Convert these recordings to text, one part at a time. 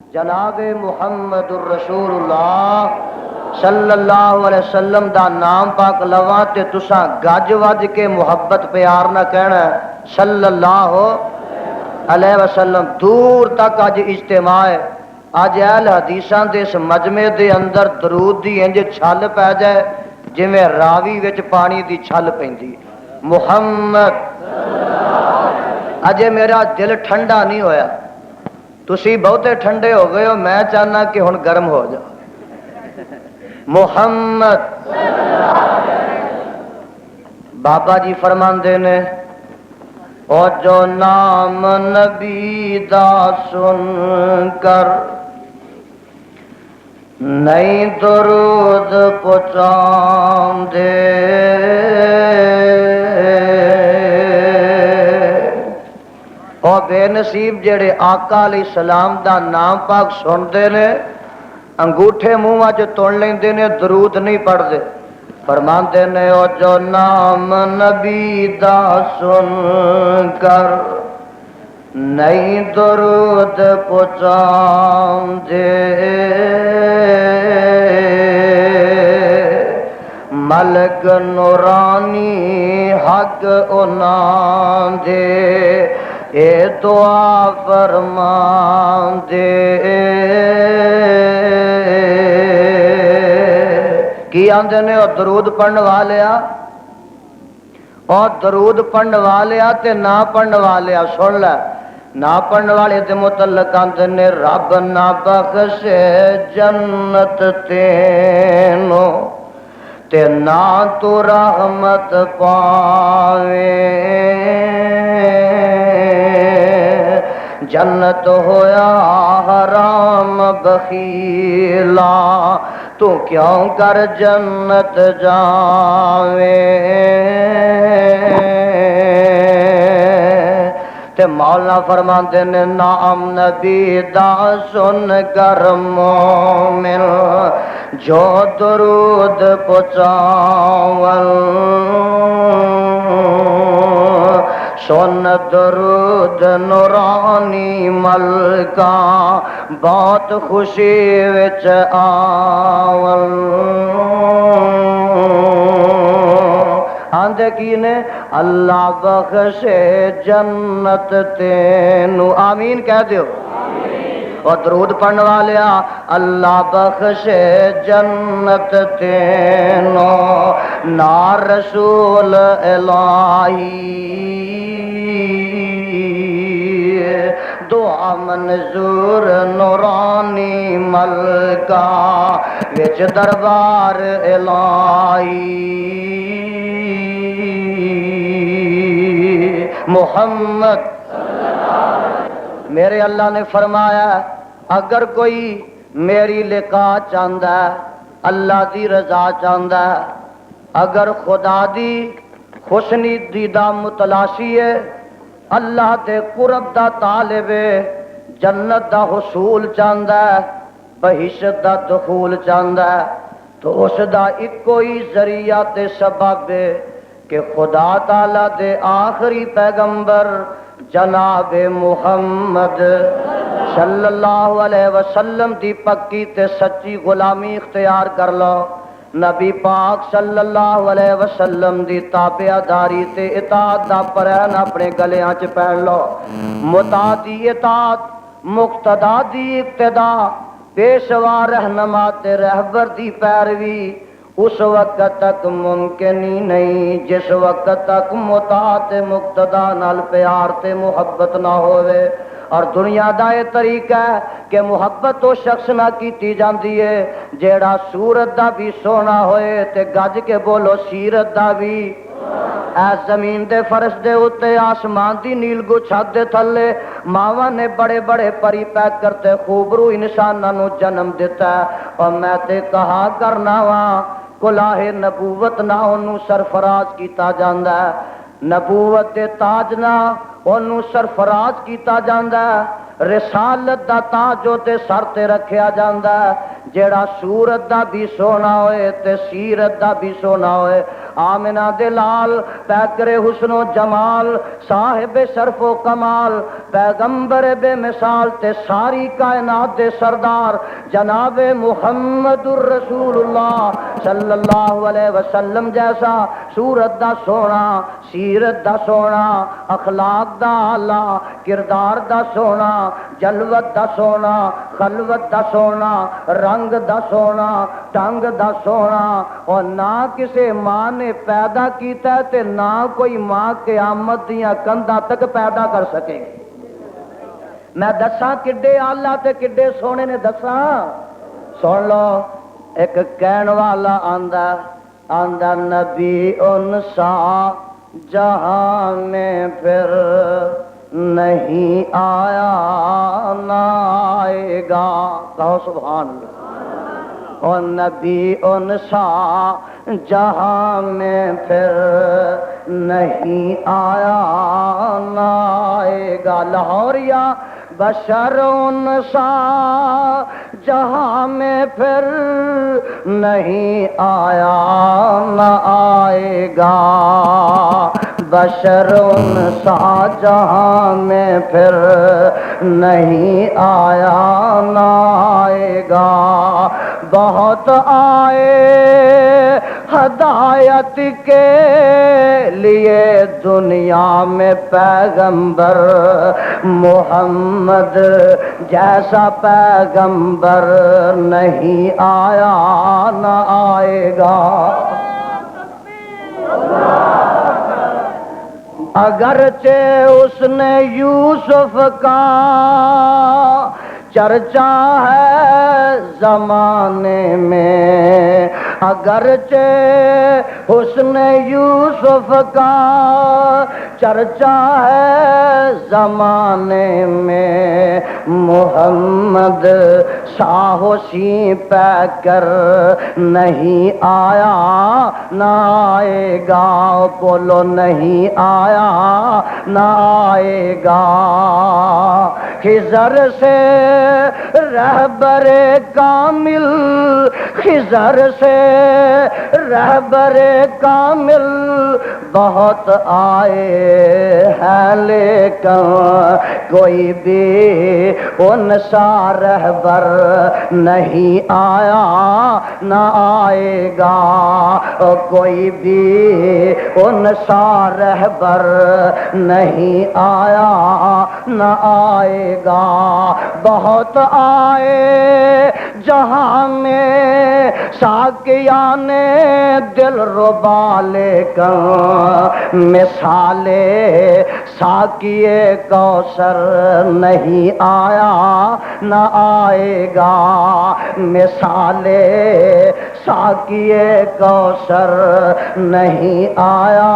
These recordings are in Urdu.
جناب محمد الرسول اللہ صلی اللہ علیہ وسلم دا نام پاک لواں تے تساں گج وج کے محبت پیار نہ کہنا صلی اللہ علیہ وسلم. دور تک اج اجتماع ہے. اج اہل حدیثاں دے اس مجمع دے اندر درود دی انج چھل پی جائے جویں راوی وچ پانی دی چھل پیندی. محمد اجے میرا دل ٹھنڈا نہیں ہویا. تسی بہتے ٹھنڈے ہو گئے ہو, میں چاہنا کہ ہن گرم ہو جاؤ. محمد بابا جی فرماندے نے او جو نام نبی دا سن کر نہیں درود پہنچاندے او بے نصیب جڑے آقا علیہ السلام دا نام پاک سنتے نے انگوٹھے منہ وچ تن لیندے نے, درود نہیں پڑھتے. فرماندے نے او جو نام نبی دا سن کر نہیں درود پہنچاندے ملک نورانی حق انہاں دے اے دعا فرمان دے. کی آندے نے او درود پڑھن والیا, اور درود پڑھن والیا تے نہ پڑھن والیا سن لے. نہ پڑھن والے دے متعلق آندے نے رب نہ بخشے جنت تینو تے نہ تو رحمت پاوے. جنت ہویا حرام بخیلا تو کیوں کر جنت جاوے. تے مولا فرماندے نے نام نبی دا سن کر مومن جو درود پہنچاون سن درود نورانی ملکا بہت خوشی وچ آون. آندے کی نے اللہ بخشے جنت تینو, آمین کہہ دیو. اور درود پڑھن والیا اللہ بخشے جنت تینو نا رسول الہی دعا منظور نورانی ملکا وچ دربار الہی. محمد میرے اللہ نے فرمایا اگر کوئی میری لقا چاہتا ہے, اللہ دی رضا چاہتا ہے, اگر خدا دی خوشنودی دا متلاشی ہے, اللہ دے قرب دا طالب ہے, جنت دا حصول چاہتا ہے, بہشت دا دخول چاہتا ہے, تو اس دا ایک ہی ذریعہ تے سبب ہے کہ خدا تعالی دے آخری پیغمبر جناب محمد صلی اللہ علیہ وسلم دی پکی تے سچی غلامی اختیار کر لو. نبی پاک صلی اللہ علیہ وسلم دی تابعداری تے اطاعت دا پرہن اپنے گلیاں چ پہن لو. مطاع دی اطاعت, مقتدا دی اقتدا, پیشوا رہنما تے رہبر دی پیروی اس وقت تک ممکن ہی نہیں جس وقت تک مطاع تے مقتدا نال پیار تے محبت نہ ہوئے. اور دنیا دا یہ طریقہ ہے کہ محبت تو شخص نہ کیتی جاندی ہے جیڑا صورت دا بھی سونا ہوئے تے گج کے بولو سیرت دا بھی. اے زمین دے فرش دے اتے آسمان دی نیل گو چھت دے تھلے ماواں نے بڑے بڑے پری پیک کرتے خوبرو انساناں نو جنم دیتا ہے. اور میں تے کہا کرنا وا کلاہ نبوت نہ انہوں سرفراز کیتا جاندا ہے, نبوت دے تاج نہ انہوں سرفراز کیتا جاندا ہے, رسالت دا تاج تے سر تے رکھیا جاندا ہے. جیڑا صورت دا بھی سونا ہوئے تے سیرت دا بھی سونا ہوئے. آمنہ دے لال پیکر حسن و جمال صاحب شرف و کمال پیغمبر بے مثال تے ساری کائنات دے سردار جناب محمد الرسول اللہ صلی اللہ علیہ وسلم جیسا صورت دا سونا، سیرت دا سونا، اخلاق دا آلہ، کردار دا سونا، جلوت دا سونا، خلوت دا سونا، رنگ دا سونا، ٹنگ دا سونا، اور نہ کسی ماں نے پیدا کیتا ہے تے نہ کوئی ماں قیامت دیاں کندھاں تک پیدا کر سکے گی۔ میں دساں کڈے آلہ تے کڈے سونے نے دساں، سن لو۔ ایک کہن والا آندا نبی ان سا جہاں میں پھر نہیں آیا نہ آئے گا، کہو سبحان اللہ۔ اور نبی ان سا جہاں میں پھر نہیں آیا نہ آئے گا۔ لاہوریا بشر ان سا جہاں میں پھر نہیں آیا نہ آئے گا، بشر ان سا جہاں میں پھر نہیں آیا نہ آئے گا۔ بہت آئے ہدایت کے لیے دنیا میں پیغمبر، محمد جیسا پیغمبر نہیں آیا نہ آئے گا۔ اگرچہ اس نے یوسف کا چرچا ہے زمانے میں، اگرچہ حسن یوسف کا چرچا ہے زمانے میں، محمد ساہوشی پہ کر نہیں آیا نہ آئے گا، بولو نہیں آیا نہ آئے گا۔ خضر سے رہبر کامل، خضر سے رہبر کامل بہت آئے ہیں لیکن کوئی بھی ان سا رہبر نہیں آیا نہ آئے گا، کوئی بھی ان سا رہبر نہیں آیا نہ آئے گا۔ بہت آئے جہاں میں ساقیان دل ربا لیکن مثال ساقی کوثر نہیں آیا نہ آئے گا، مثال ساقی کوثر نہیں آیا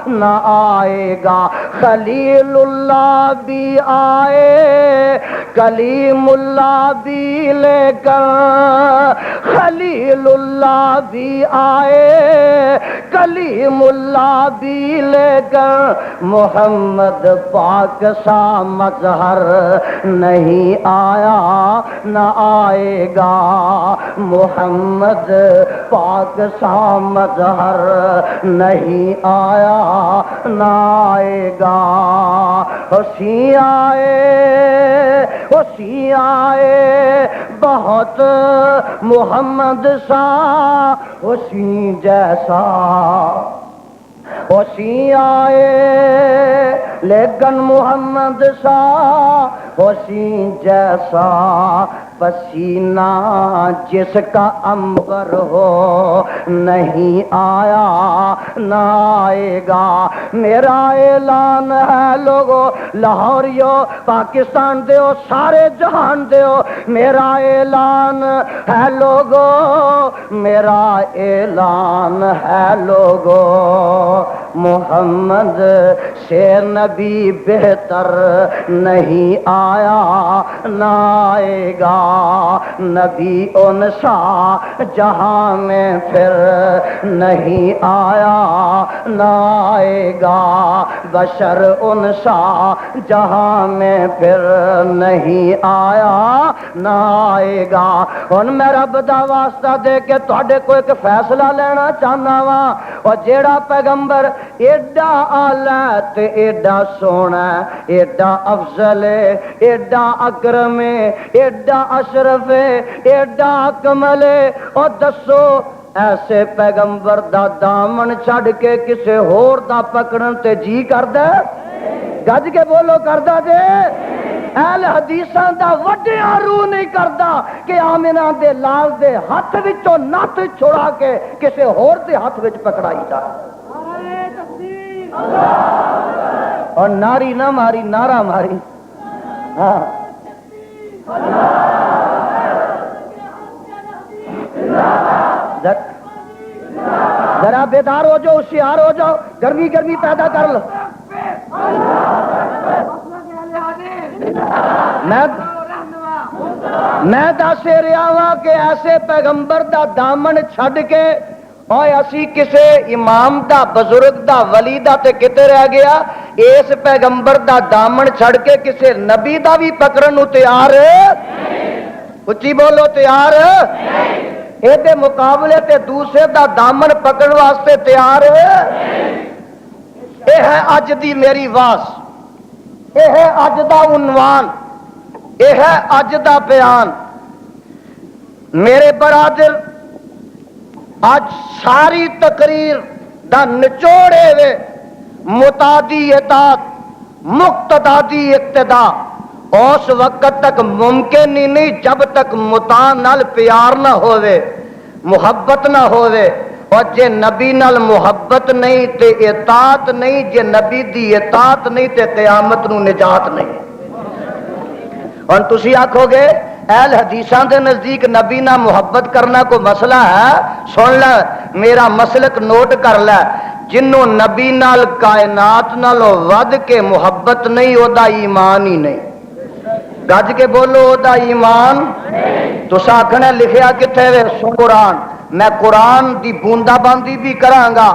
نہ آئے گا۔ خلیل اللہ بھی آئے کلیم اللہ بھی لے کر، خلیل اللہ بھی آئے کلیم اللہ بھی لے کر، محمد پاک سا مظہر نہیں آیا نہ آئے گا، محمد پاک سا مظہر نہیں آیا نہ آئے گا۔ اسی آئے بہت محمد سا اسی جیسا، اسی آئے لیکن محمد سا اسی جیسا، پسینہ جس کا عنبر ہو نہیں آیا نہ آئے گا۔ میرا اعلان ہے لوگو، لاہوریو، پاکستان دیو، سارے جہان دیو، میرا اعلان ہے لوگو، میرا اعلان ہے لوگو، محمد سے نبی بہتر نہیں آیا نہ آئے گا۔ نبی ان سا جہاں میں پھر نہیں آیا نہ آئے گا، بشر ان سا جہاں میں پھر نہیں آیا نہ آئے گا۔ ہن میں رب دا واسطہ دے کے تواڈے کو ایک فیصلہ لینا چاہنا وا، اور جیڑا پیغمبر ایڈا اعلی تے ایڈا سونا ہے، ایڈا افضل ہے، ایڈا اکرم ہے، ایڈا اشرف ہے، ایڈا اکمل ہے، اور دسو ایسے پیغمبر دا دامن چھڑ کے کسے ہور دا پکڑن تے جی کردا؟ گج کے بولو کردا جے؟ اہل حدیثاں دا وڈیاں روح نہیں کردا کہ آمنہ دے لال دے ہاتھ وچوں نت چھڑا کے کسے ہور دے ہاتھ وچ پکڑائی جائے۔ اور ناری نہ ماری، نعرہ ماری۔ ہاں ذرا بیدار ہو جاؤ، ہوشیار ہو جاؤ، گرمی گرمی پیدا کر لو۔ میں دس رہا ہاں کہ ایسے پیغمبر دا دامن چھڈ کے اور اسی کسے امام دا، بزرگ دا، ولی دا تے کتے رہ گیا، اس پیغمبر دا دامن چھڑ کے کسے نبی دا بھی پکڑن نو تیار؟ اچھی بولو، تیار؟ یہ مقابلے تے دوسرے دا دامن پکڑ واسطے تیار؟ یہ ہے اج دی میری واس، یہ ہے اج دا عنوان، یہ ہے اج دا بیان۔ میرے برادر، اج ساری تقریر دا نچوڑے وے متعدی اطاعت مقتدی اقتدا اس وقت تک ممکن ہی نہیں جب تک مطاع نال پیار نہ ہوئے، محبت نہ ہوئے، اور جے نبی نال محبت نہیں تے اطاعت نہیں، جے نبی دی اطاعت نہیں تے قیامت نو نجات نہیں۔ اور تسی آکھو گے اہل حدیثاں دے نزدیک نبی نہ محبت کرنا کوئی مسئلہ ہے؟ سن لے، میرا مسلک نوٹ کر لے، جنوں نبی نال کائنات نالوں ود کے محبت نہیں، او دا ایمان ہی نہیں۔ گج کے بولو، او دا ایمان۔ تساں آکھنا لکھیا کتھے وے؟ قرآن۔ میں قرآن دی بوندا باندی بھی کراں گا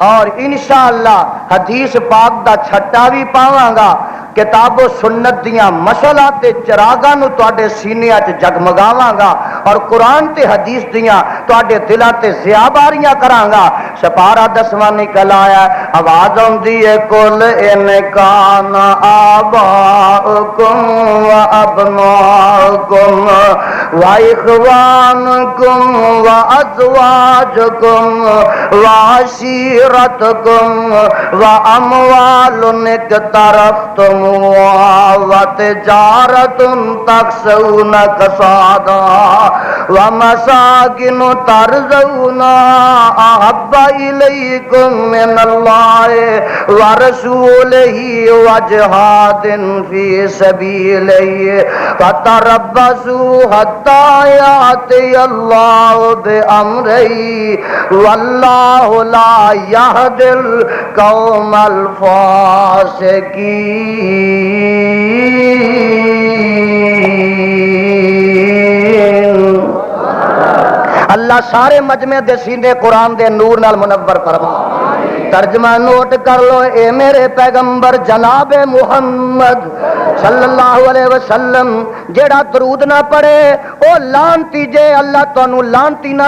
اور انشاءاللہ حدیث پاک دا چھٹا بھی پاواں گا، کتاب و سنت دیاں مشعلاں تے چراغاں نو تواڈے سینیاں چ جگمگاواں گا، اور قرآن تے حدیث دیاں تواڈے دلاں تے ضیاباریاں کراں گا۔ سپارہ 10واں نکل آیا، آواز آندی ہے کل ان کان آباؤکم و ابناؤکم و اخوانکم و ازواجکم و عشیرتکم و اموال اقترفتم وتجارة تخشون كسادها ومساكن ترضونها أحب إليكم من الله ورسوله وجهاد في سبيله فتربصوا حتى يأتي الله بأمره والله لا يهدي القوم اللہ سارے مجمع دے سینے قرآن دے نور نال منور فرما۔ ترجمہ نوٹ کر لو، اے میرے پیغمبر جناب محمد صلی اللہ علیہ وسلم جیڑا درود نہ پڑھے او لعنتی جے، اللہ تانوں لعنتی نہ